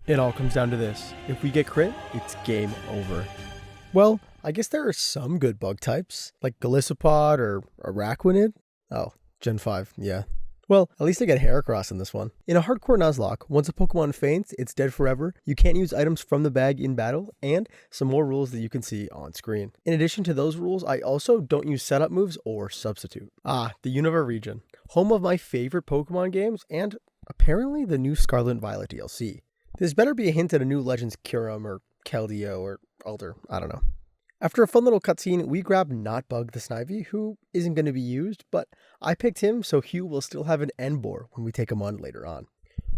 It all comes down to this. If we get crit, it's game over. Well, I guess there are some good bug types, like Golisopod or Araquanid. Oh, Gen 5, yeah. Well, at least I get Heracross in this one. In a hardcore Nuzlocke, once a Pokemon faints, it's dead forever, you can't use items from the bag in battle, and some more rules that you can see on screen. In addition to those rules, I also don't use setup moves or substitute. The Unova region, home of my favorite Pokemon games, and apparently the new Scarlet and Violet DLC. This better be a hint at a new Legends Kyurem or Keldeo or Alder, I don't know. After a fun little cutscene, we grab Not Bug the Snivy, who isn't going to be used, but I picked him so Hugh will still have an Enbor when we take him on later on.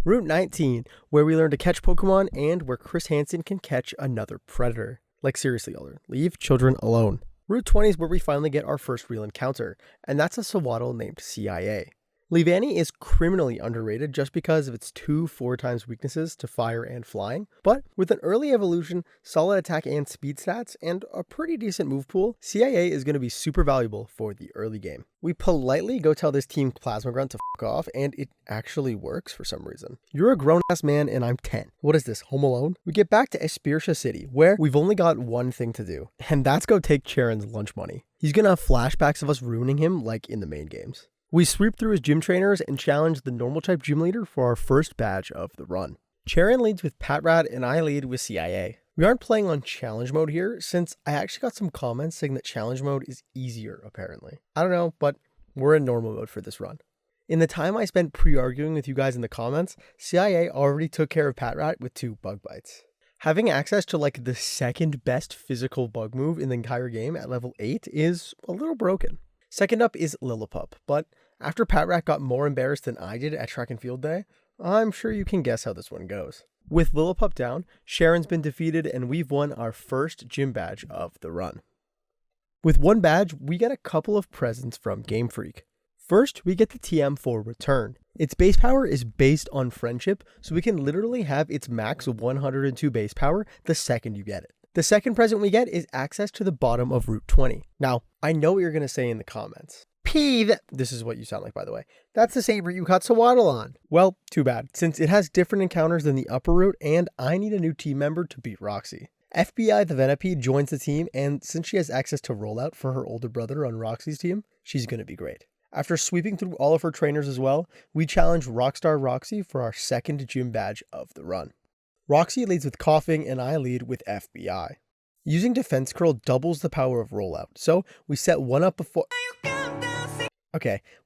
Route 19, where we learn to catch Pokemon and where Chris Hansen can catch another Predator. Like seriously, Alder, leave children alone. Route 20 is where we finally get our first real encounter, and that's a Sawaddle named CIA. Leavanny is criminally underrated just because of its 2 4x weaknesses to fire and flying, but with an early evolution, solid attack and speed stats, and a pretty decent move pool, CIA is going to be super valuable for the early game. We politely go tell this team Plasma Grunt to f*** off, and it actually works for some reason. You're a grown-ass man and I'm 10. What is this, Home Alone? We get back to Espirtia City, where we've only got one thing to do, and that's go take Cheran's lunch money. He's going to have flashbacks of us ruining him like in the main games. We sweep through his gym trainers and challenge the normal type gym leader for our first badge of the run. Cheran leads with Patrat and I lead with CIA. We aren't playing on challenge mode here since I actually got some comments saying that challenge mode is easier apparently. I don't know, but we're in normal mode for this run. In the time I spent pre-arguing with you guys in the comments, CIA already took care of Patrat with 2 bug bites. Having access to like the second best physical bug move in the entire game at level 8 is a little broken. Second up is Lillipup, but after Patrat got more embarrassed than I did at track and field day, I'm sure you can guess how this one goes. With Lillipup down, Sharon's been defeated and we've won our first gym badge of the run. With 1 badge, we get a couple of presents from Game Freak. First, we get the TM for Return. Its base power is based on friendship, so we can literally have its max 102 base power the second you get it. The second present we get is access to the bottom of Route 20. Now, I know what you're going to say in the comments. This is what you sound like, by the way. That's the same route you caught Sawaddle on. Well, too bad, since it has different encounters than the upper route, and I need a new team member to beat Roxy. FBI the Venipede joins the team, and since she has access to rollout for her older brother on Roxy's team, she's going to be great. After sweeping through all of her trainers as well, we challenge Rockstar Roxy for our second gym badge of the run. Roxy leads with Coughing, and I lead with FBI. Using Defense Curl doubles the power of rollout, so we set 1 up before...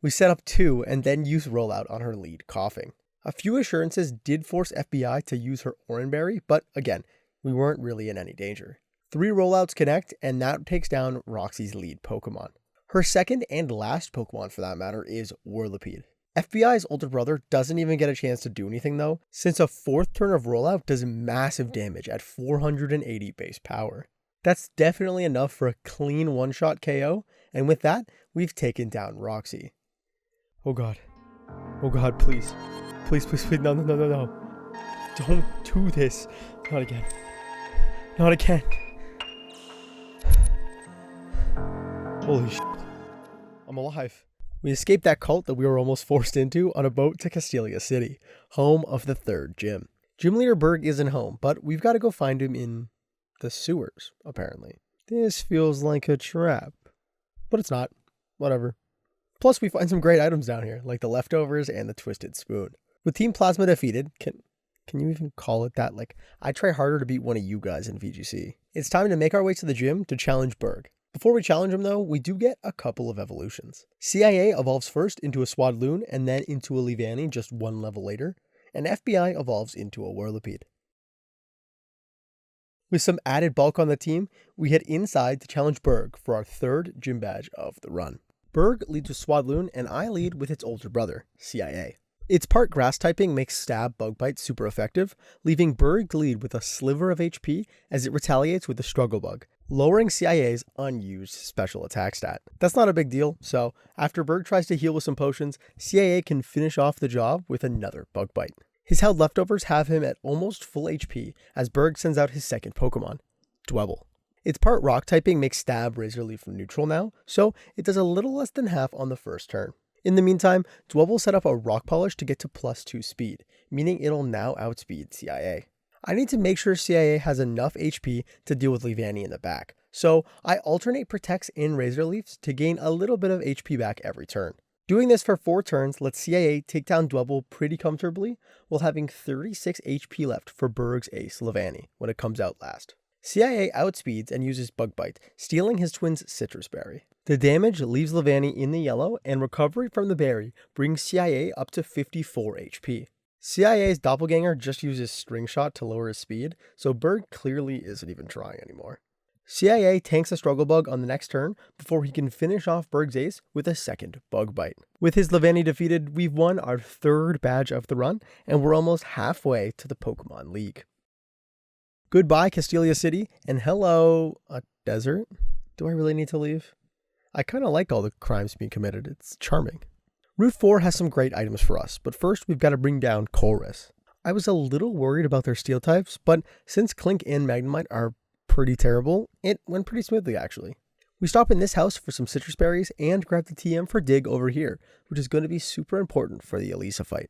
we set up 2 and then use rollout on her lead, Coughing. A few assurances did force FBI to use her Oranberry, but again, we weren't really in any danger. 3 rollouts connect, and that takes down Roxy's lead Pokemon. Her second and last Pokemon for that matter is Whirlipede. FBI's older brother doesn't even get a chance to do anything though, since a 4th turn of rollout does massive damage at 480 base power. That's definitely enough for a clean one-shot KO, and with that, we've taken down Roxy. Oh god, please. Please, no. Don't do this. Not again. Holy shit. I'm alive. We escaped that cult that we were almost forced into on a boat to Castelia City, home of the 3rd gym. Gym leader Burgh isn't home, but we've got to go find him in the sewers, apparently. This feels like a trap, but it's not. Whatever. Plus, we find some great items down here, like the leftovers and the twisted spoon. With Team Plasma defeated, can you even call it that? Like, I try harder to beat one of you guys in VGC. It's time to make our way to the gym to challenge Burgh. Before we challenge him though, we do get a couple of evolutions. CIA evolves first into a Swadloon and then into a Leavanny just 1 level later, and FBI evolves into a Whirlipede. With some added bulk on the team, we head inside to challenge Burgh for our 3rd gym badge of the run. Burgh leads with Swadloon and I lead with its older brother, CIA. Its part grass typing makes stab bug bite super effective, leaving Burgh lead with a sliver of HP as it retaliates with the struggle bug, lowering CIA's unused special attack stat. That's not a big deal, so after Burgh tries to heal with some potions, CIA can finish off the job with another bug bite. His held leftovers have him at almost full HP as Burgh sends out his second Pokemon, Dwebble. Its part rock typing makes stab Razor Leaf from neutral now, so it does a little less than half on the first turn. In the meantime, Dwebble set up a rock polish to get to +2 speed, meaning it'll now outspeed CIA. I need to make sure CIA has enough HP to deal with Leavanny in the back, so I alternate Protects and Razor Leafs to gain a little bit of HP back every turn. Doing this for 4 turns lets CIA take down Dwebble pretty comfortably while having 36 HP left for Burgh's ace Leavanny when it comes out last. CIA outspeeds and uses Bug Bite, stealing his twin's Citrus Berry. The damage leaves Leavanny in the yellow, and recovery from the berry brings CIA up to 54 HP. CIA's doppelganger just uses String Shot to lower his speed, so Burgh clearly isn't even trying anymore. CIA tanks a Struggle Bug on the next turn before he can finish off Burgh's ace with a second Bug Bite. With his Leavanny defeated, we've won our 3rd badge of the run, and we're almost halfway to the Pokemon League. Goodbye, Castelia City, and hello, a desert? Do I really need to leave? I kind of like all the crimes being committed, it's charming. Route 4 has some great items for us, but first we've got to bring down Chorus. I was a little worried about their steel types, but since Clink and Magnemite are pretty terrible, it went pretty smoothly actually. We stop in this house for some citrus berries and grab the TM for Dig over here, which is going to be super important for the Elisa fight.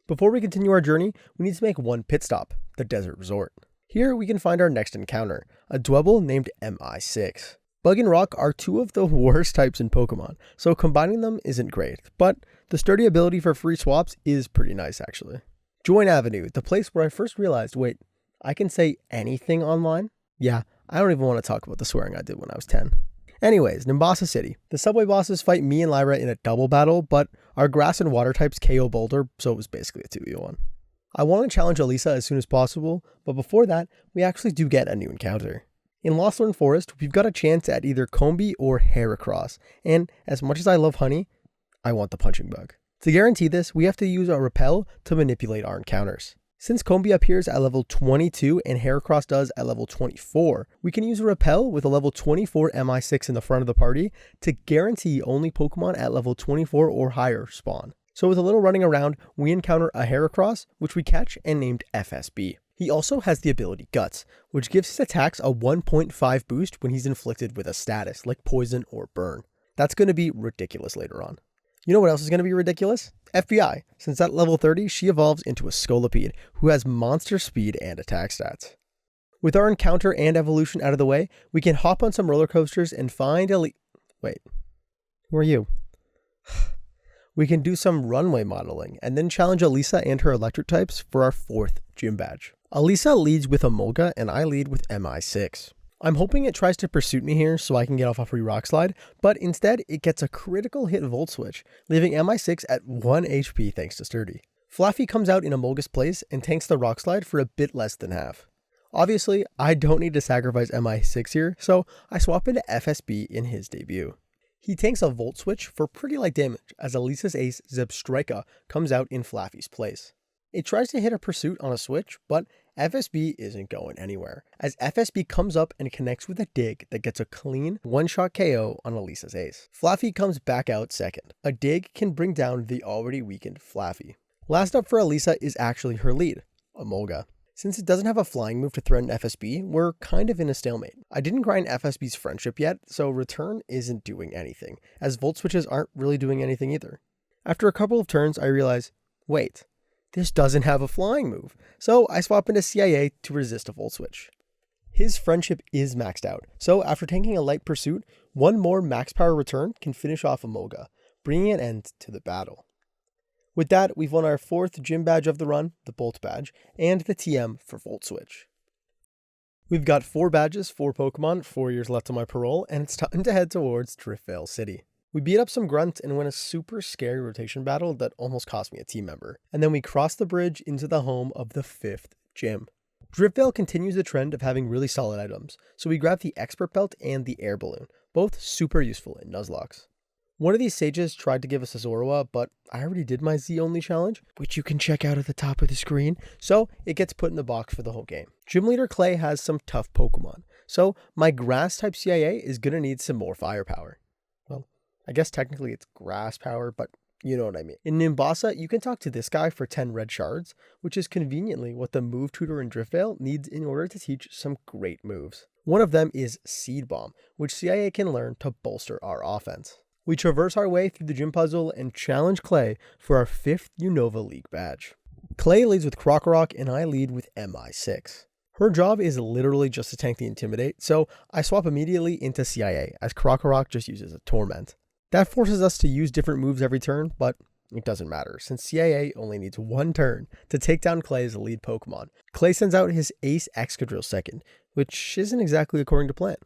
Before we continue our journey, we need to make one pit stop, the Desert Resort. Here we can find our next encounter, a Dwebble named MI6. Bug and Rock are 2 of the worst types in Pokemon, so combining them isn't great, but the sturdy ability for free swaps is pretty nice actually. Join Avenue, the place where I first realized, wait, I can say anything online? Yeah, I don't even want to talk about the swearing I did when I was 10. Anyways, Nimbasa City. The subway bosses fight me and Lyra in a double battle, but our grass and water types KO Boulder, so it was basically a 2v1. I want to challenge Elisa as soon as possible, but before that, we actually do get a new encounter. In Losthorn Forest, we've got a chance at either Combee or Heracross, and as much as I love honey, I want the punching bug. To guarantee this, we have to use our Repel to manipulate our encounters. Since Combee appears at level 22 and Heracross does at level 24, we can use a Repel with a level 24 MI6 in the front of the party to guarantee only Pokemon at level 24 or higher spawn. So with a little running around, we encounter a Heracross, which we catch and named FSB. He also has the ability Guts, which gives his attacks a 1.5 boost when he's inflicted with a status like Poison or Burn. That's going to be ridiculous later on. You know what else is going to be ridiculous? FBI, since at level 30, she evolves into a Scolipede, who has monster speed and attack stats. With our encounter and evolution out of the way, we can hop on some roller coasters and find Wait, who are you? We can do some runway modeling, and then challenge Elisa and her electric types for our 4th gym badge. Elisa leads with Emolga, and I lead with MI6. I'm hoping it tries to pursuit me here so I can get off a free rock slide, but instead it gets a critical hit Volt Switch, leaving MI6 at 1 HP thanks to Sturdy. Flaffy comes out in Emolga's place and tanks the rock slide for a bit less than half. Obviously, I don't need to sacrifice MI6 here, so I swap into FSB in his debut. He tanks a Volt Switch for pretty light damage as Elisa's ace Zebstrika comes out in Flaffy's place. It tries to hit a pursuit on a switch, but FSB isn't going anywhere, as FSB comes up and connects with a dig that gets a clean one-shot KO on Elisa's ace. Flaffy comes back out second. A dig can bring down the already weakened Flaffy. Last up for Elisa is actually her lead, Emolga. Since it doesn't have a flying move to threaten FSB, we're kind of in a stalemate. I didn't grind FSB's friendship yet, so Return isn't doing anything, as Volt Switches aren't really doing anything either. After a couple of turns, I realize, wait, this doesn't have a flying move, so I swap into CIA to resist a Volt Switch. His friendship is maxed out, so after tanking a light pursuit, one more max power return can finish off Emolga, bringing an end to the battle. With that, we've won our 4th gym badge of the run, the Bolt badge, and the TM for Volt Switch. We've got 4 badges, 4 Pokemon, 4 years left on my parole, and it's time to head towards Driftvale City. We beat up some grunts and win a super scary rotation battle that almost cost me a team member, and then we cross the bridge into the home of the 5th gym. Driftvale continues the trend of having really solid items, so we grab the Expert Belt and the Air Balloon, both super useful in Nuzlocke. One of these sages tried to give us a Zorua, but I already did my Z-only challenge, which you can check out at the top of the screen, so it gets put in the box for the whole game. Gym Leader Clay has some tough Pokemon, so my Grass-type CIA is going to need some more firepower. Well, I guess technically it's Grass power, but you know what I mean. In Nimbasa, you can talk to this guy for 10 red shards, which is conveniently what the move tutor in Driftvale needs in order to teach some great moves. One of them is Seed Bomb, which CIA can learn to bolster our offense. We traverse our way through the gym puzzle and challenge Clay for our 5th Unova League badge. Clay leads with Krokorok and I lead with MI6. Her job is literally just to tank the Intimidate, so I swap immediately into CIA as Krokorok just uses a Torment. That forces us to use different moves every turn, but it doesn't matter since CIA only needs one turn to take down Clay's lead Pokemon. Clay sends out his Ace Excadrill second, which isn't exactly according to plan.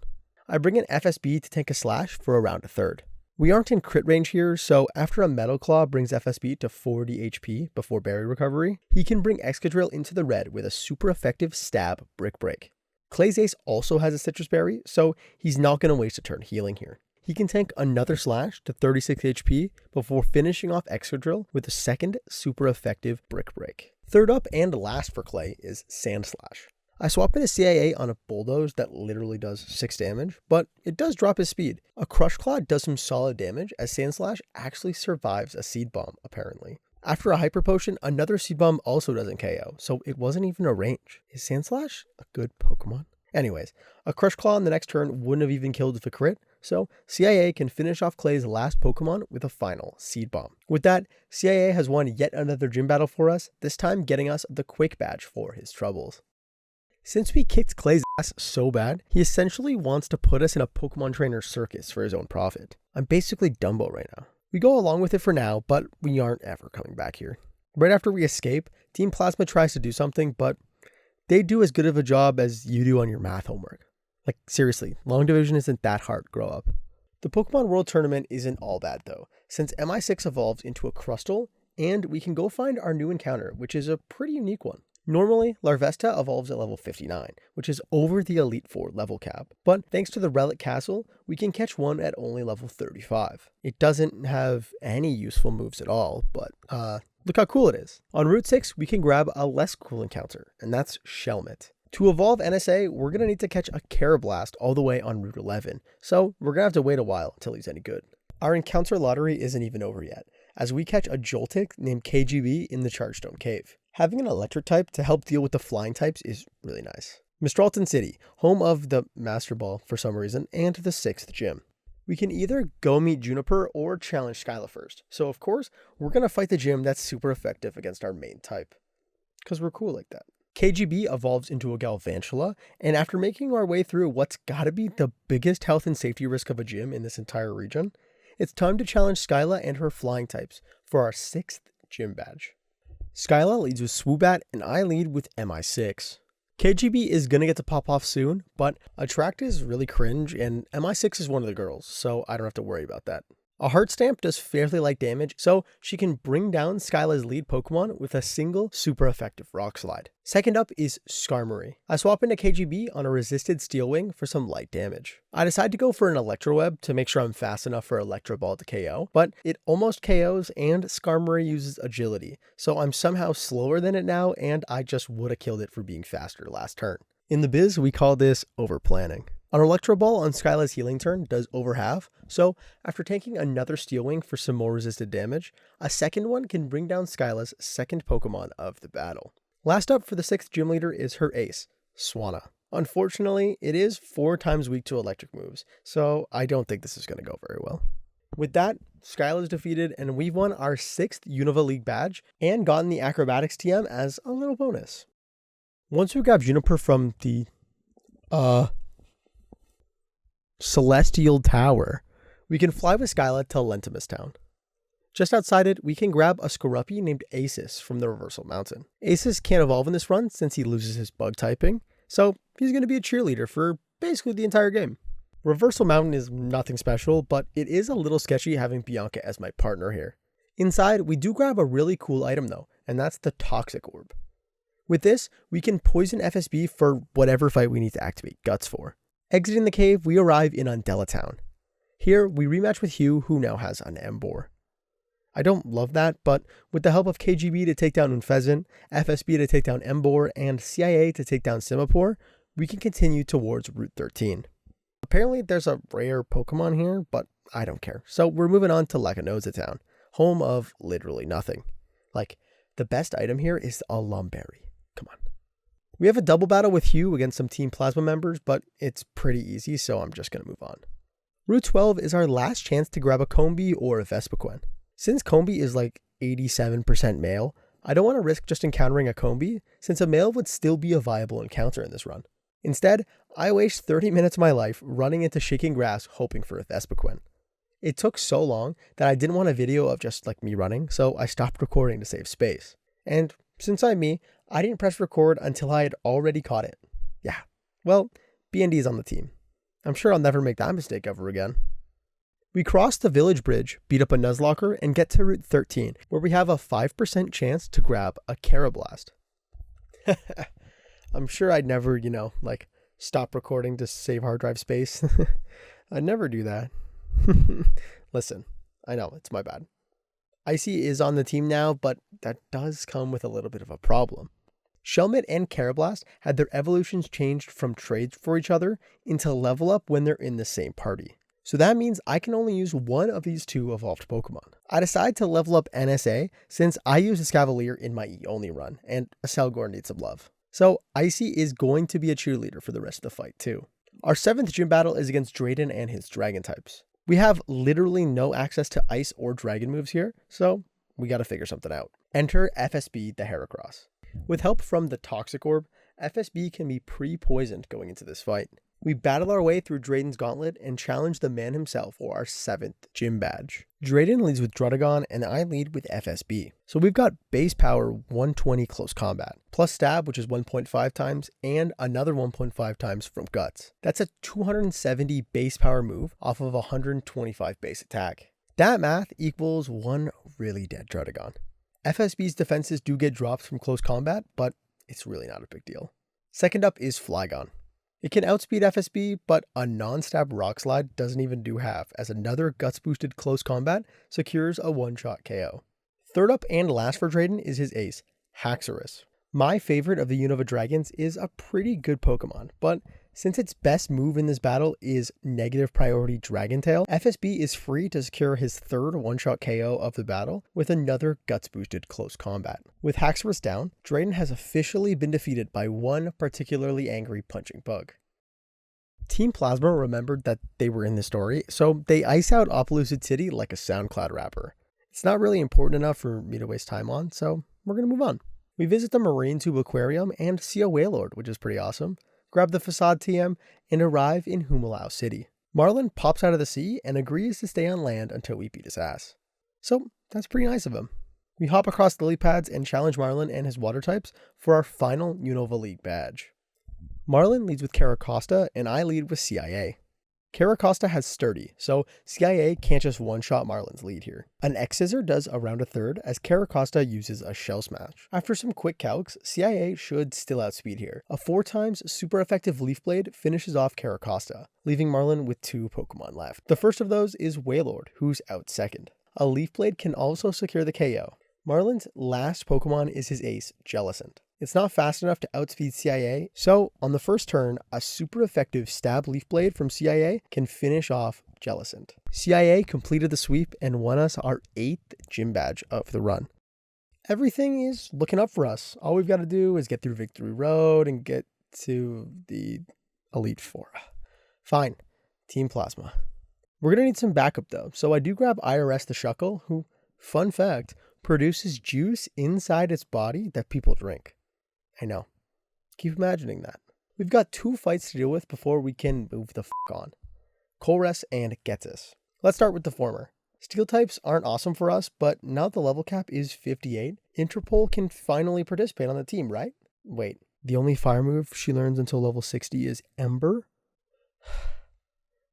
I bring in FSB to tank a Slash for around a third. We aren't in crit range here, so after a Metal Claw brings FSB to 40 HP before Berry Recovery, he can bring Excadrill into the red with a super effective Stab Brick Break. Clay's Ace also has a Citrus Berry, so he's not going to waste a turn healing here. He can tank another Slash to 36 HP before finishing off Excadrill with a second super effective Brick Break. Third up and last for Clay is Sand Slash. I swap in a CIA on a Bulldoze that literally does 6 damage, but it does drop his speed. A Crush Claw does some solid damage as Sand Slash actually survives a Seed Bomb, apparently. After a Hyper Potion, another Seed Bomb also doesn't KO, so it wasn't even a range. Is Sand Slash a good Pokemon? Anyways, a Crush Claw on the next turn wouldn't have even killed with a crit, so CIA can finish off Clay's last Pokemon with a final Seed Bomb. With that, CIA has won yet another gym battle for us, this time getting us the Quick Badge for his troubles. Since we kicked Clay's ass so bad, he essentially wants to put us in a Pokemon trainer circus for his own profit. I'm basically Dumbo right now. We go along with it for now, but we aren't ever coming back here. Right after we escape, Team Plasma tries to do something, but they do as good of a job as you do on your math homework. Like, seriously, long division isn't that hard, grow up. The Pokemon World Tournament isn't all bad though, since MI6 evolves into a Crustle, and we can go find our new encounter, which is a pretty unique one. Normally, Larvesta evolves at level 59, which is over the Elite Four level cap, but thanks to the Relic Castle, we can catch one at only level 35. It doesn't have any useful moves at all, but look how cool it is. On Route 6, we can grab a less cool encounter, and that's Shelmet. To evolve NSA, we're going to need to catch a Carablast all the way on Route 11, so we're going to have to wait a while until he's any good. Our encounter lottery isn't even over yet, as we catch a Joltik named KGB in the Chargestone Cave. Having an electric type to help deal with the flying types is really nice. Mistralton City, home of the Master Ball for some reason, and the 6th gym. We can either go meet Juniper or challenge Skyla first, so of course, we're going to fight the gym that's super effective against our main type. Because we're cool like that. KGB evolves into a Galvantula, and after making our way through what's gotta be the biggest health and safety risk of a gym in this entire region, it's time to challenge Skyla and her flying types for our 6th gym badge. Skyla leads with Swoobat, and I lead with MI6. KGB is gonna get to pop off soon, but Attract is really cringe, and MI6 is one of the girls, so I don't have to worry about that. A Heart Stamp does fairly light damage, so she can bring down Skyla's lead Pokemon with a single super effective Rock Slide. Second up is Skarmory. I swap into KGB on a resisted Steel Wing for some light damage. I decide to go for an Electro Web to make sure I'm fast enough for Electro Ball to KO, but it almost KOs and Skarmory uses Agility, so I'm somehow slower than it now and I just would have killed it for being faster last turn. In the biz, we call this over-planning. An Electro Ball on Skyla's healing turn does over half, so after taking another Steel Wing for some more resisted damage, a second one can bring down Skyla's second Pokemon of the battle. Last up for the 6th gym leader is her ace, Swanna. Unfortunately, it is 4 times weak to electric moves, so I don't think this is going to go very well. With that, Skyla is defeated and we've won our 6th Unova League badge and gotten the Acrobatics TM as a little bonus. Once we grab Juniper from the Celestial Tower, we can fly with Skyla to Lentimus Town. Just outside it, we can grab a Skorupi named Asus from the Reversal Mountain. Asus can't evolve in this run since he loses his bug typing, so he's going to be a cheerleader for basically the entire game. Reversal Mountain is nothing special, but it is a little sketchy having Bianca as my partner here. Inside, we do grab a really cool item though, and that's the Toxic Orb. With this, we can poison FSB for whatever fight we need to activate Guts for. Exiting the cave, we arrive in Undella Town. Here, we rematch with Hugh, who now has an Emboar. I don't love that, but with the help of KGB to take down Unfezant, FSB to take down Emboar, and CIA to take down Simipour, we can continue towards Route 13. Apparently, there's a rare Pokemon here, but I don't care. So we're moving on to Lacanoza Town, home of literally nothing. Like, the best item here is a Lumberry. Come on. We have a double battle with Hugh against some Team Plasma members, but it's pretty easy, so I'm just going to move on. Route 12 is our last chance to grab a Combee or a Vespiquen. Since Combee is like 87% male, I don't want to risk just encountering a Combi, since a male would still be a viable encounter in this run. Instead, I waste 30 minutes of my life running into shaking grass hoping for a Vespiquen. It took so long that I didn't want a video of just like me running, so I stopped recording to save space. And since I'm me, I didn't press record until I had already caught it. Yeah, well, BND is on the team. I'm sure I'll never make that mistake ever again. We cross the village bridge, beat up a Nuzlocke, and get to Route 13, where we have a 5% chance to grab a Carablast. I'm sure I'd never, stop recording to save hard drive space. I'd never do that. Listen, I know, it's my bad. Icy is on the team now, but that does come with a little bit of a problem. Shelmet and Carablast had their evolutions changed from trades for each other into level up when they're in the same party. So that means I can only use one of these two evolved Pokemon. I decide to level up NSA since I use a Scavalier in my E-only run, and a Selgor needs some love. So Icy is going to be a cheerleader for the rest of the fight too. Our 7th gym battle is against Drayden and his Dragon types. We have literally no access to Ice or Dragon moves here, so we gotta figure something out. Enter FSB the Heracross. With help from the Toxic Orb, FSB can be pre-poisoned going into this fight. We battle our way through Drayden's gauntlet and challenge the man himself for our 7th gym badge. Drayden leads with Druddigon and I lead with FSB. So we've got base power 120 close combat, plus stab which is 1.5 times and another 1.5 times from guts. That's a 270 base power move off of 125 base attack. That math equals one really dead Druddigon. FSB's defenses do get dropped from close combat, but it's really not a big deal. Second up is Flygon. It can outspeed FSB, but a non-stab Rock Slide doesn't even do half, as another Guts boosted close combat secures a one-shot KO. Third up and last for Drayden is his ace, Haxorus. My favorite of the Unova Dragons is a pretty good Pokemon, but since its best move in this battle is negative priority Dragon Tail, FSB is free to secure his third one-shot KO of the battle with another Guts boosted close combat. With Haxorus down, Drayden has officially been defeated by one particularly angry punching bug. Team Plasma remembered that they were in the story, so they ice out Opelucid City like a SoundCloud rapper. It's not really important enough for me to waste time on, so we're gonna move on. We visit the Marine Tube Aquarium and see a Wailord, which is pretty awesome. Grab the Facade TM, and arrive in Humalao City. Marlin pops out of the sea and agrees to stay on land until we beat his ass. So that's pretty nice of him. We hop across lily pads and challenge Marlin and his water types for our final Unova League badge. Marlin leads with Caracosta and I lead with CIA. Caracosta has Sturdy, so CIA can't just one-shot Marlin's lead here. An X-Scissor does around a third as Caracosta uses a Shell Smash. After some quick calcs, CIA should still outspeed here. A 4 times super effective Leaf Blade finishes off Caracosta, leaving Marlin with 2 Pokemon left. The first of those is Wailord, who's out second. A Leaf Blade can also secure the KO. Marlin's last Pokemon is his ace, Jellicent. It's not fast enough to outspeed CIA, so on the first turn, a super effective Stab Leaf Blade from CIA can finish off Jellicent. CIA completed the sweep and won us our 8th gym badge of the run. Everything is looking up for us. All we've got to do is get through Victory Road and get to the Elite Four. Fine, Team Plasma. We're going to need some backup though, so I do grab IRS the Shuckle, who, fun fact, produces juice inside its body that people drink. I know. Keep imagining that. We've got 2 fights to deal with before we can move the on. Colress and Ghetsis. Let's start with the former. Steel types aren't awesome for us, but now that the level cap is 58, Interpol can finally participate on the team, right? Wait, the only fire move she learns until level 60 is Ember?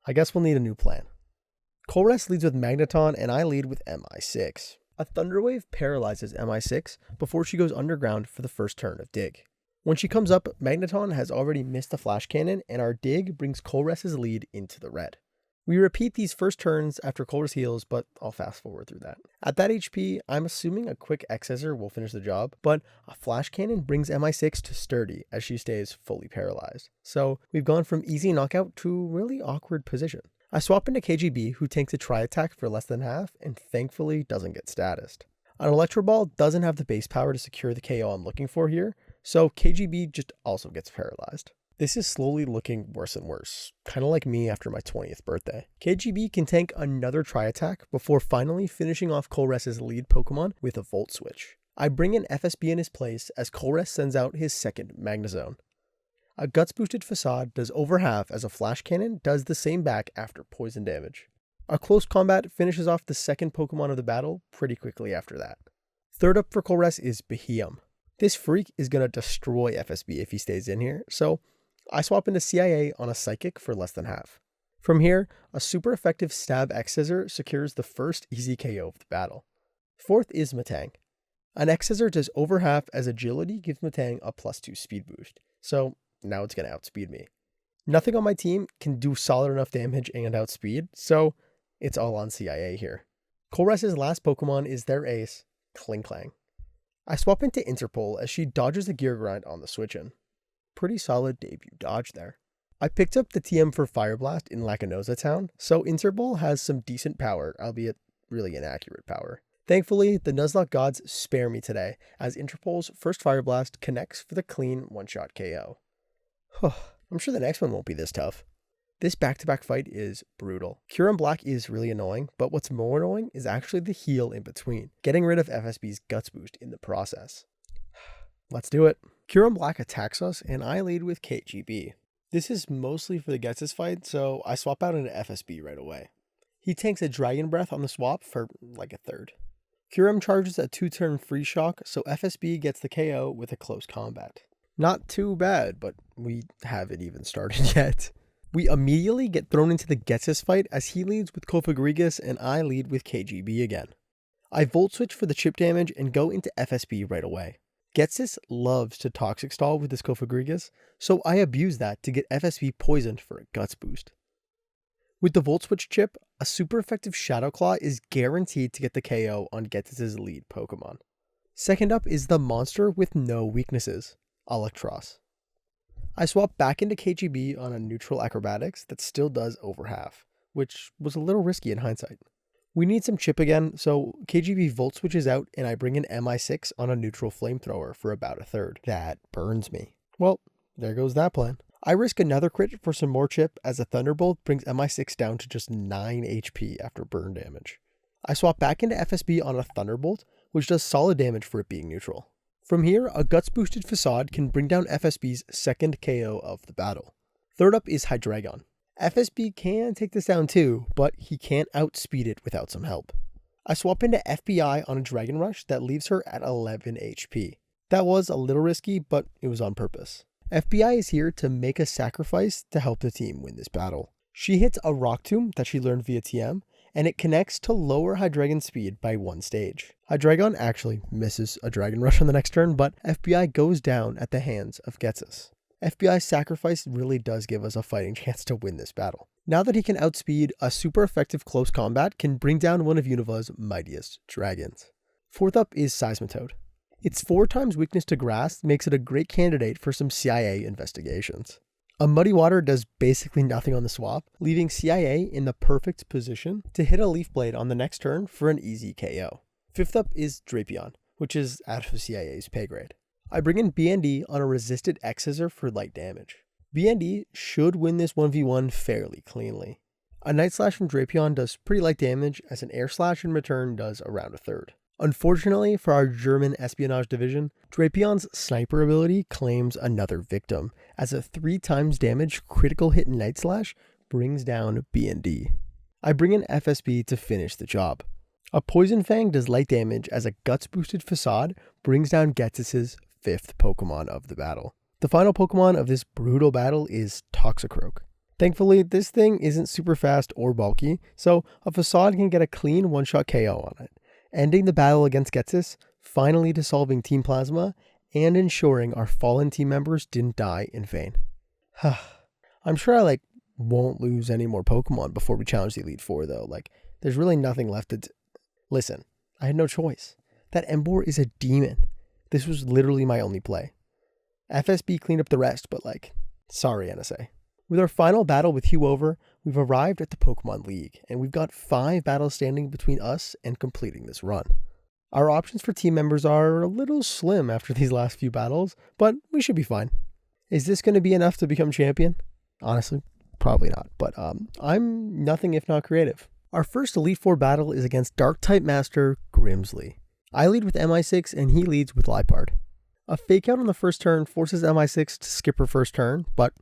I guess we'll need a new plan. Colress leads with Magneton and I lead with MI6. A Thunder Wave paralyzes MI6 before she goes underground for the first turn of Dig. When she comes up, Magneton has already missed the Flash Cannon and our Dig brings Colress's lead into the red. We repeat these first turns after Colress heals, but I'll fast forward through that. At that HP, I'm assuming a quick X-Scissor will finish the job, but a Flash Cannon brings MI6 to sturdy as she stays fully paralyzed. So we've gone from easy knockout to really awkward position. I swap into KGB, who tanks a Tri-Attack for less than half and thankfully doesn't get statused. An Electro Ball doesn't have the base power to secure the KO I'm looking for here, so KGB just also gets paralyzed. This is slowly looking worse and worse, kind of like me after my 20th birthday. KGB can tank another Tri-Attack before finally finishing off Colress's lead Pokemon with a Volt Switch. I bring in FSB in his place as Colress sends out his second Magnezone. A Guts boosted Facade does over half as a Flash Cannon does the same back after poison damage. A Close Combat finishes off the second Pokemon of the battle pretty quickly after that. Third up for Colress is Beheeyem. This freak is going to destroy FSB if he stays in here, so I swap into CIA on a Psychic for less than half. From here, a super effective Stab X-Scissor secures the first easy KO of the battle. Fourth is Metang. An X-Scissor does over half as Agility gives Metang a +2 speed boost, so now it's going to outspeed me. Nothing on my team can do solid enough damage and outspeed, so it's all on CIA here. Colress's last Pokemon is their ace, Klinklang. I swap into Interpol as she dodges the Gear Grind on the switch-in. Pretty solid debut dodge there. I picked up the TM for Fire Blast in Lacanosa Town, so Interpol has some decent power, albeit really inaccurate power. Thankfully, the Nuzlocke gods spare me today, as Interpol's first Fire Blast connects for the clean one-shot KO. I'm sure the next one won't be this tough. This back-to-back fight is brutal. Cheran Black is really annoying, but what's more annoying is actually the heal in between, getting rid of FSB's Guts boost in the process. Let's do it. Cheran Black attacks us, and I lead with KGB. This is mostly for the Ghetsis fight, so I swap out into FSB right away. He tanks a Dragon Breath on the swap for like a third. Cheran charges a 2-turn Free Shock, so FSB gets the KO with a Close Combat. Not too bad, but we haven't even started yet. We immediately get thrown into the Ghetsis fight as he leads with Kofagrigus and I lead with KGB again. I Volt Switch for the chip damage and go into FSB right away. Ghetsis loves to Toxic Stall with this Kofagrigus, so I abuse that to get FSB poisoned for a Guts boost. With the Volt Switch chip, a super effective Shadow Claw is guaranteed to get the KO on Ghetsis' lead Pokemon. Second up is the monster with no weaknesses, Electros. I swap back into KGB on a neutral Acrobatics that still does over half, which was a little risky in hindsight. We need some chip again, so KGB Volt switches out and I bring in MI6 on a neutral Flamethrower for about a third. That burns me. Well, there goes that plan. I risk another crit for some more chip as a Thunderbolt brings MI6 down to just 9 HP after burn damage. I swap back into FSB on a Thunderbolt, which does solid damage for it being neutral. From here, a Guts boosted Facade can bring down FSB's second KO of the battle. Third up is Hydreigon. FSB can take this down too, but he can't outspeed it without some help. I swap into FBI on a Dragon Rush that leaves her at 11 HP. That was a little risky, but it was on purpose. FBI is here to make a sacrifice to help the team win this battle. She hits a Rock Tomb that she learned via TM, and it connects to lower Hydreigon's speed by 1 stage. Hydreigon actually misses a Dragon Rush on the next turn, but FBI goes down at the hands of Ghetsis. FBI's sacrifice really does give us a fighting chance to win this battle. Now that he can outspeed, a super effective Close Combat can bring down one of Univa's mightiest dragons. Fourth up is Seismitoad. Its 4 times weakness to grass makes it a great candidate for some CIA investigations. A Muddy Water does basically nothing on the swap, leaving CIA in the perfect position to hit a Leaf Blade on the next turn for an easy KO. Fifth up is Drapion, which is out of CIA's pay grade. I bring in BND on a resisted X-Scissor for light damage. BND should win this 1v1 fairly cleanly. A Night Slash from Drapion does pretty light damage as an Air Slash in return does around a third. Unfortunately for our German espionage division, Drapion's sniper ability claims another victim, as a 3 times damage critical hit Night Slash brings down BND. I bring in FSB to finish the job. A Poison Fang does light damage as a Guts boosted Facade brings down Ghetsis' 5th Pokemon of the battle. The final Pokemon of this brutal battle is Toxicroak. Thankfully, this thing isn't super fast or bulky, so a Facade can get a clean one-shot KO on it, ending the battle against Ghetsis, finally dissolving Team Plasma, and ensuring our fallen team members didn't die in vain. I'm sure I won't lose any more Pokemon before we challenge the Elite Four though. There's really nothing left to Listen, I had no choice. That Emboar is a demon. This was literally my only play. FSB cleaned up the rest, but sorry NSA. With our final battle with Hugh over, we've arrived at the Pokemon League, and we've got 5 battles standing between us and completing this run. Our options for team members are a little slim after these last few battles, but we should be fine. Is this going to be enough to become champion? Honestly, probably not, but I'm nothing if not creative. Our first Elite Four battle is against Dark-type Master Grimsley. I lead with MI6 and he leads with Liepard. A fake out on the first turn forces MI6 to skip her first turn, but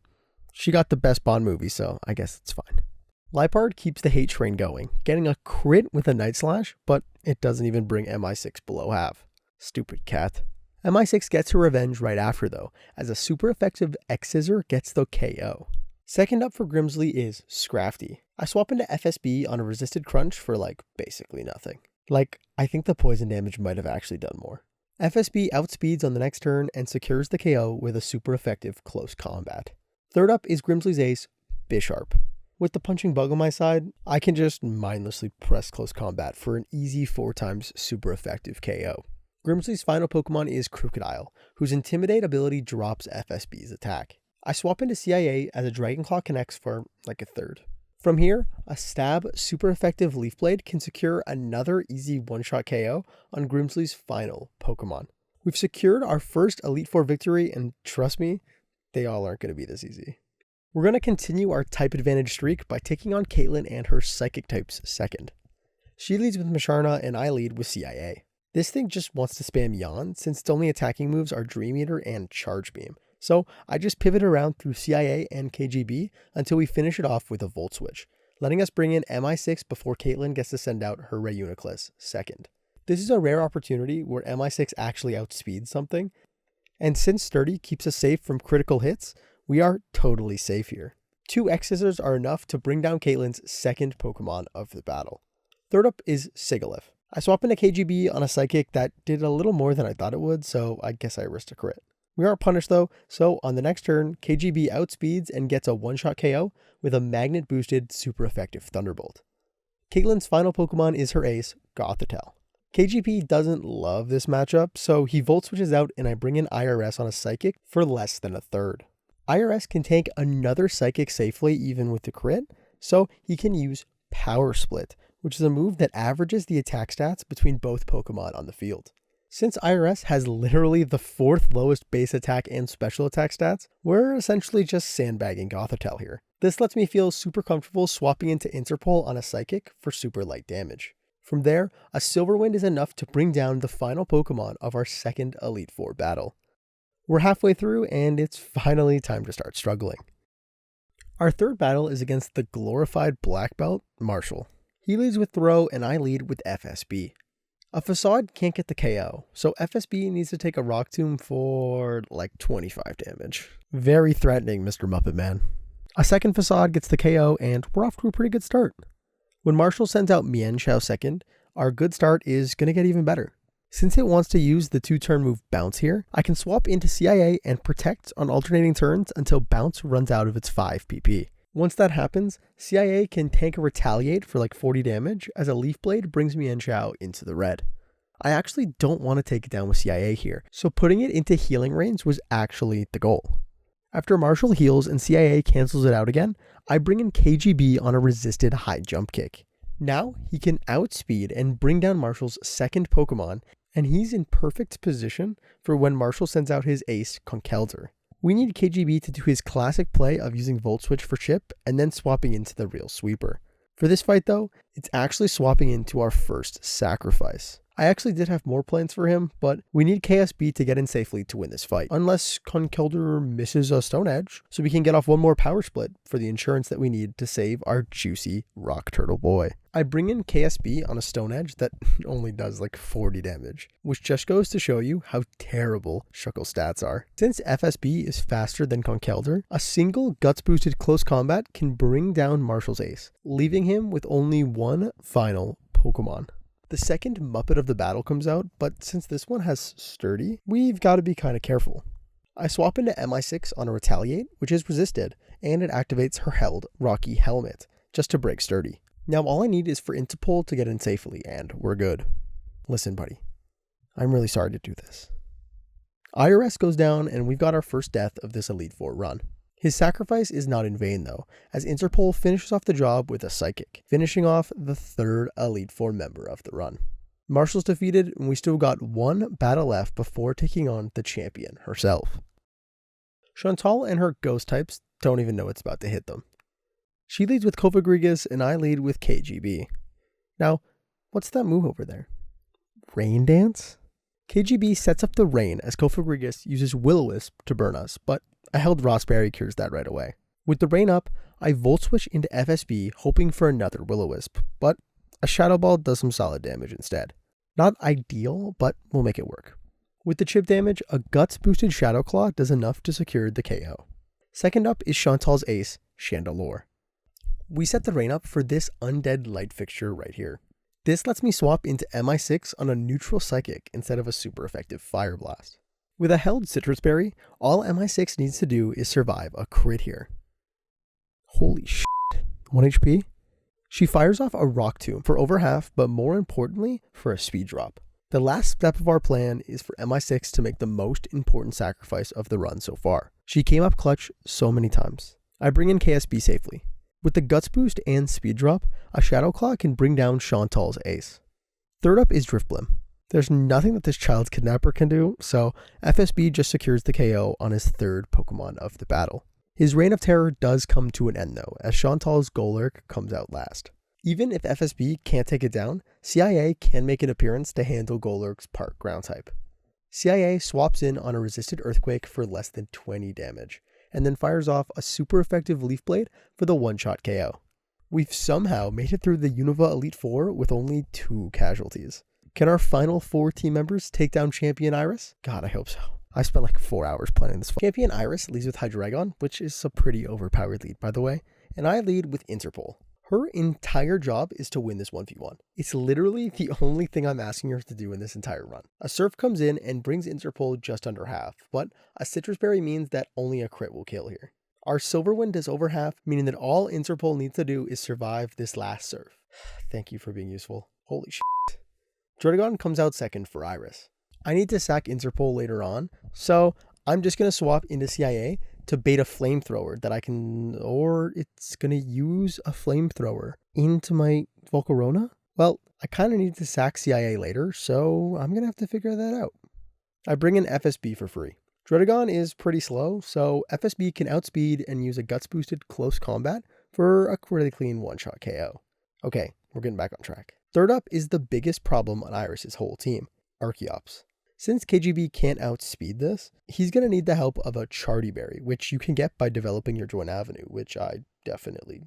she got the best Bond movie, so I guess it's fine. Liepard keeps the hate train going, getting a crit with a Night Slash, but it doesn't even bring MI6 below half. Stupid cat. MI6 gets her revenge right after though, as a super effective X-Scissor gets the KO. Second up for Grimsley is Scrafty. I swap into FSB on a resisted crunch for basically nothing. I think the poison damage might have actually done more. FSB outspeeds on the next turn and secures the KO with a super effective close combat. Third up is Grimsley's ace, Bisharp. With the punching bug on my side, I can just mindlessly press close combat for an easy 4x super effective KO. Grimsley's final Pokemon is Crocodile, whose Intimidate ability drops FSB's attack. I swap into CIA as a Dragonclaw connects for a third. From here, a stab super effective Leaf Blade can secure another easy one-shot KO on Grimsley's final Pokemon. We've secured our first Elite Four victory, and trust me, they all aren't going to be this easy. We're going to continue our type advantage streak by taking on Caitlin and her Psychic types second. She leads with Musharna and I lead with CIA. This thing just wants to spam Yawn since its only attacking moves are Dream Eater and Charge Beam. So I just pivot around through CIA and KGB until we finish it off with a Volt Switch, letting us bring in MI6 before Caitlin gets to send out her Reuniclus second. This is a rare opportunity where MI6 actually outspeeds something, and since Sturdy keeps us safe from critical hits, we are totally safe here. 2 X-Scissors are enough to bring down Caitlin's second Pokemon of the battle. Third up is Sigilyph. I swap into KGB on a Psychic that did a little more than I thought it would, so I guess I risked a crit. We aren't punished though, so on the next turn, KGB outspeeds and gets a one-shot KO with a magnet-boosted super effective Thunderbolt. Caitlin's final Pokemon is her ace, Gothitelle. KGB doesn't love this matchup, so he Volt Switches out and I bring in IRS on a Psychic for less than a third. IRS can tank another Psychic safely even with the crit, so he can use Power Split, which is a move that averages the attack stats between both Pokemon on the field. Since IRS has literally the 4th lowest base attack and special attack stats, we're essentially just sandbagging Gothitelle here. This lets me feel super comfortable swapping into Interpol on a Psychic for super light damage. From there, a Silver Wind is enough to bring down the final Pokemon of our second Elite Four battle. We're halfway through and it's finally time to start struggling. Our third battle is against the glorified black belt, Marshall. He leads with Throw and I lead with FSB. A Facade can't get the KO, so FSB needs to take a Rock Tomb for 25 damage. Very threatening, Mr. Muppet Man. A second Facade gets the KO and we're off to a pretty good start. When Marshall sends out Mienshao second, our good start is going to get even better. Since it wants to use the 2-turn move Bounce here, I can swap into CIA and Protect on alternating turns until Bounce runs out of its 5 PP. Once that happens, CIA can tank a Retaliate for 40 damage as a Leaf Blade brings Mienshao into the red. I actually don't want to take it down with CIA here, so putting it into healing range was actually the goal. After Marshall heals and CIA cancels it out again, I bring in KGB on a resisted high jump kick. Now he can outspeed and bring down Marshall's second Pokemon, and he's in perfect position for when Marshall sends out his ace, Conkeldurr. We need KGB to do his classic play of using Volt Switch for chip and then swapping into the real sweeper. For this fight though, it's actually swapping into our first sacrifice. I actually did have more plans for him, but we need KSB to get in safely to win this fight. Unless Conkeldurr misses a Stone Edge, so we can get off one more Power Split for the insurance that we need to save our juicy Rock Turtle boy. I bring in KSB on a Stone Edge that only does 40 damage, which just goes to show you how terrible Shuckle's stats are. Since FSB is faster than Conkeldurr, a single Guts boosted close combat can bring down Marshall's ace, leaving him with only one final Pokemon. The second Muppet of the battle comes out, but since this one has Sturdy, we've got to be kind of careful. I swap into MI6 on a Retaliate, which is resisted, and it activates her held Rocky Helmet, just to break Sturdy. Now all I need is for Interpol to get in safely, and we're good. Listen, buddy, I'm really sorry to do this. IRS goes down, and we've got our first death of this Elite Four run. His sacrifice is not in vain though, as Interpol finishes off the job with a Psychic, finishing off the third Elite Four member of the run. Marshall's defeated, and we still got one battle left before taking on the champion herself. Shauntal and her ghost types don't even know it's about to hit them. She leads with Cofagrigus and I lead with KGB. Now, what's that move over there? Rain Dance? KGB sets up the rain as Kofagrigus uses Will-O-Wisp to burn us, but I held Rossberry cures that right away. With the rain up, I Volt Switch into FSB hoping for another Will-O-Wisp, but a Shadow Ball does some solid damage instead. Not ideal, but we'll make it work. With the chip damage, a Guts boosted Shadow Claw does enough to secure the KO. Second up is Shauntal's ace, Chandelure. We set the rain up for this undead light fixture right here. This lets me swap into MI6 on a neutral Psychic instead of a super effective Fire Blast. With a held Citrus Berry, all MI6 needs to do is survive a crit here. Holy shit, 1 HP? She fires off a Rock Tomb for over half, but more importantly, for a speed drop. The last step of our plan is for MI6 to make the most important sacrifice of the run so far. She came up clutch so many times. I bring in KSB safely. With the Guts boost and speed drop, a Shadow Claw can bring down Shauntal's ace. Third up is Driftblim. There's nothing that this child's kidnapper can do, so FSB just secures the KO on his third Pokemon of the battle. His reign of terror does come to an end though, as Shauntal's Golurk comes out last. Even if FSB can't take it down, CIA can make an appearance to handle Golurk's part ground type. CIA swaps in on a resisted Earthquake for less than 20 damage, and then fires off a super effective Leaf Blade for the one-shot KO. We've somehow made it through the Unova Elite Four with only 2 casualties. Can our final 4 team members take down Champion Iris? God, I hope so. I spent like 4 hours planning this. Champion Iris leads with Hydreigon, which is a pretty overpowered lead by the way, and I lead with Interpol. Her entire job is to win this 1v1. It's literally the only thing I'm asking her to do in this entire run. A Surf comes in and brings Interpol just under half, but a Citrus Berry means that only a crit will kill here. Our Silverwind is over half, meaning that all Interpol needs to do is survive this last Surf. Thank you for being useful. Holy shit. Druddigon comes out second for Iris. I need to sack Interpol later on, so I'm just going to swap into CIA to bait a flamethrower that I can, or it's going to use a flamethrower into my Volcarona? Well, I kind of need to sack CIA later, so I'm going to have to figure that out. I bring in FSB for free. Druddigon is pretty slow, so FSB can outspeed and use a Guts boosted close combat for a really clean one-shot KO. Okay, we're getting back on track. Third up is the biggest problem on Iris's whole team, Archeops. Since KGB can't outspeed this, he's going to need the help of a Chartyberry, which you can get by developing your Joint Avenue, which I definitely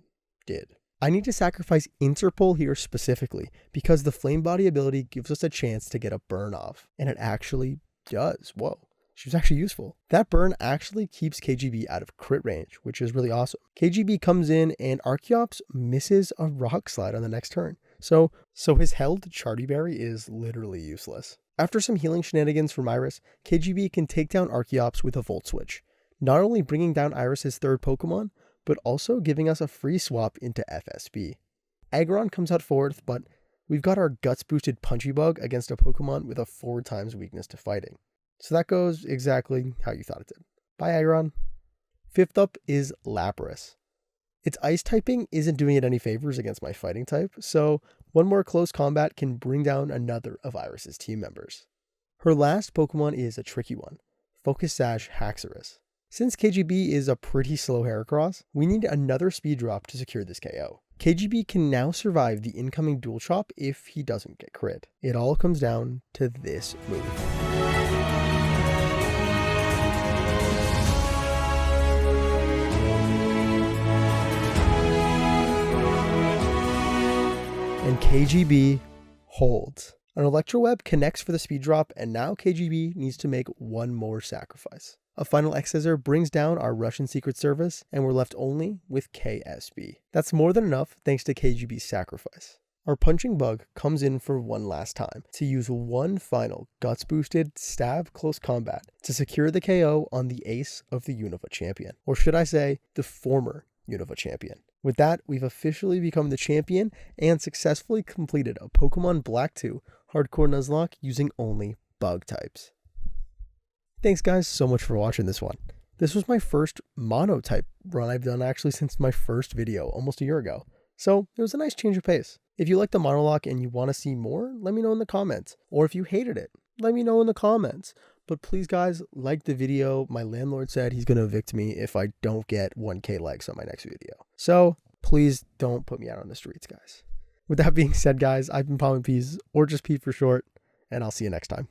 did. I need to sacrifice Interpol here specifically, because the Flame Body ability gives us a chance to get a burn off, and it actually does. Whoa, she was actually useful. That burn actually keeps KGB out of crit range, which is really awesome. KGB comes in and Archeops misses a Rock Slide on the next turn, so his held Chartyberry is literally useless. After some healing shenanigans from Iris, KGB can take down Archeops with a Volt Switch, not only bringing down Iris's third Pokemon, but also giving us a free swap into FSB. Aggron comes out fourth, but we've got our Guts boosted Punchy Bug against a Pokemon with a 4 times weakness to fighting. So that goes exactly how you thought it did. Bye, Aggron. Fifth up is Lapras. Its ice typing isn't doing it any favors against my fighting type, so one more close combat can bring down another of Iris's team members. Her last Pokemon is a tricky one, Focus Sash Haxorus. Since KGB is a pretty slow Heracross, we need another speed drop to secure this KO. KGB can now survive the incoming Dual Chop if he doesn't get crit. It all comes down to this move. And KGB holds. An Electroweb connects for the speed drop, and now KGB needs to make one more sacrifice. A final X-Scissor brings down our Russian Secret Service, and we're left only with KSB. That's more than enough thanks to KGB's sacrifice. Our Punching Bug comes in for one last time to use one final Guts boosted stab close combat to secure the KO on the ace of the Unova champion, or should I say the former Unova champion. With that, we've officially become the champion and successfully completed a Pokemon Black 2 Hardcore Nuzlocke using only bug types. Thanks guys so much for watching this one. This was my first monotype run I've done actually since my first video almost a year ago. So it was a nice change of pace. If you like the monologue and you want to see more, let me know in the comments. Or if you hated it, let me know in the comments. But please guys, like the video. My landlord said he's going to evict me if I don't get 1K likes on my next video. So please don't put me out on the streets, guys. With that being said, guys, I've been PomminPs, or just P for short, and I'll see you next time.